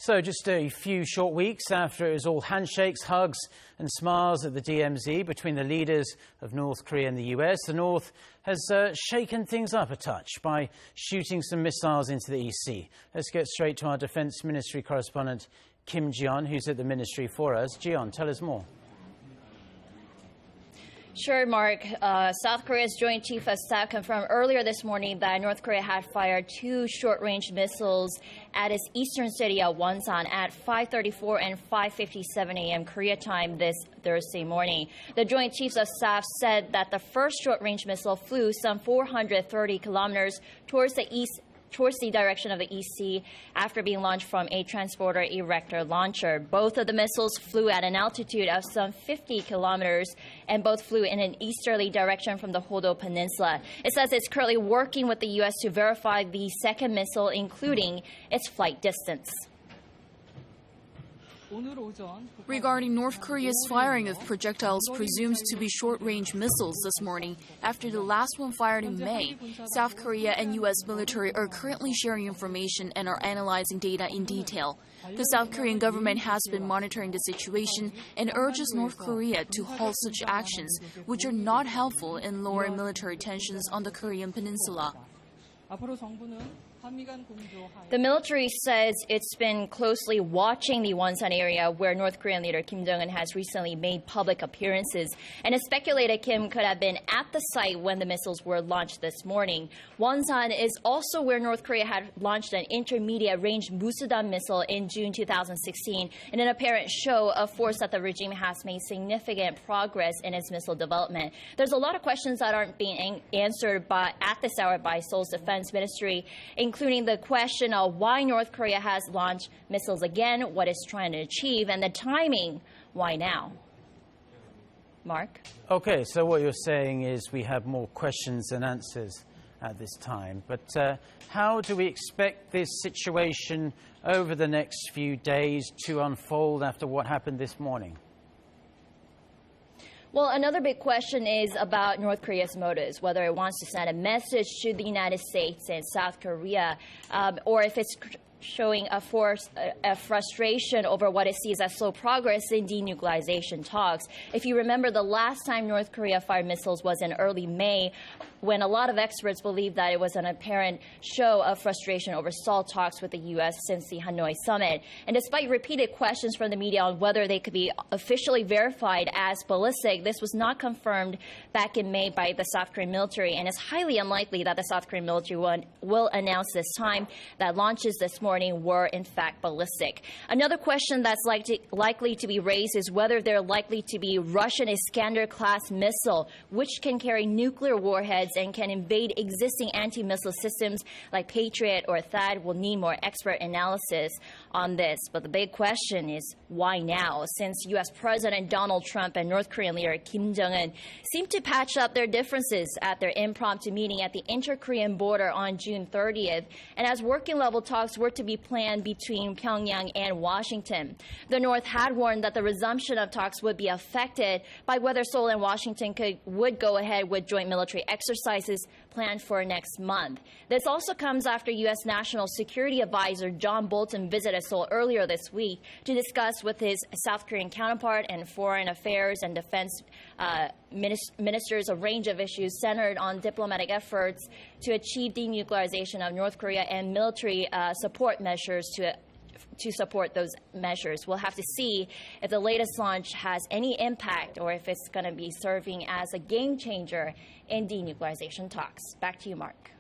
So just a few short weeks after it was all handshakes, hugs and smiles at the DMZ between the leaders of North Korea and the US, the North has shaken things up a touch by shooting some missiles into the EC. Let's get straight to our Defense Ministry correspondent Kim Ji-yeon, who's at the ministry for us. Ji-yeon, tell us more. Sure, Mark. South Korea's Joint Chief of Staff confirmed earlier this morning that North Korea had fired two short-range missiles at its eastern city of Wonsan at 5:34 and 5:57 a.m. Korea time this Thursday morning. The Joint Chiefs of Staff said that the first short-range missile flew some 430 kilometers towards the direction of the EC after being launched from a transporter erector launcher. Both of the missiles flew at an altitude of some 50 kilometers and both flew in an easterly direction from the Hodo Peninsula. It says it's currently working with the U.S. to verify the second missile, including its flight distance. Regarding North Korea's firing of projectiles presumed to be short-range missiles this morning, after the last one fired in May, South Korea and U.S. military are currently sharing information and are analyzing data in detail. The South Korean government has been monitoring the situation and urges North Korea to halt such actions, which are not helpful in lowering military tensions on the Korean peninsula. The military says it's been closely watching the Wonsan area where North Korean leader Kim Ji-yeon has recently made public appearances, and it's speculated Kim could have been at the site when the missiles were launched this morning. Wonsan is also where North Korea had launched an intermediate-range Musudan missile in June 2016 in an apparent show of force that the regime has made significant progress in its missile development. There's a lot of questions that aren't being answered at this hour by Seoul's Defense Ministry, including the question of why North Korea has launched missiles again, what it's trying to achieve, and the timing, why now? Mark? Okay, so what you're saying is we have more questions than answers at this time. But how do we expect this situation over the next few days to unfold after what happened this morning? Well, another big question is about North Korea's motives, whether it wants to send a message to the United States and South Korea, or if it's showing a frustration over what it sees as slow progress in denuclearization talks. If you remember, the last time North Korea fired missiles was in early May, when a lot of experts believe that it was an apparent show of frustration over stalled talks with the U.S. since the Hanoi summit. And despite repeated questions from the media on whether they could be officially verified as ballistic, this was not confirmed back in May by the South Korean military, and it's highly unlikely that the South Korean military will announce this time that launches this morning were in fact ballistic. Another question that's likely to be raised is whether they're likely to be Russian Iskander-class missile, which can carry nuclear warheads and can invade existing anti-missile systems like Patriot or THAAD. Will need more expert analysis on this. But the big question is, why now? Since U.S. President Donald Trump and North Korean leader Kim Jong-un seemed to patch up their differences at their impromptu meeting at the inter-Korean border on June 30th, and as working-level talks were to be planned between Pyongyang and Washington. The North had warned that the resumption of talks would be affected by whether Seoul and Washington would go ahead with joint military exercises planned for next month. This also comes after U.S. National Security Advisor John Bolton visited Seoul earlier this week to discuss with his South Korean counterpart and foreign affairs and defense ministers a range of issues centered on diplomatic efforts to achieve denuclearization of North Korea and military support measures to support those measures. We'll have to see if the latest launch has any impact or if it's going to be serving as a game changer in denuclearization talks. Back to you, Mark.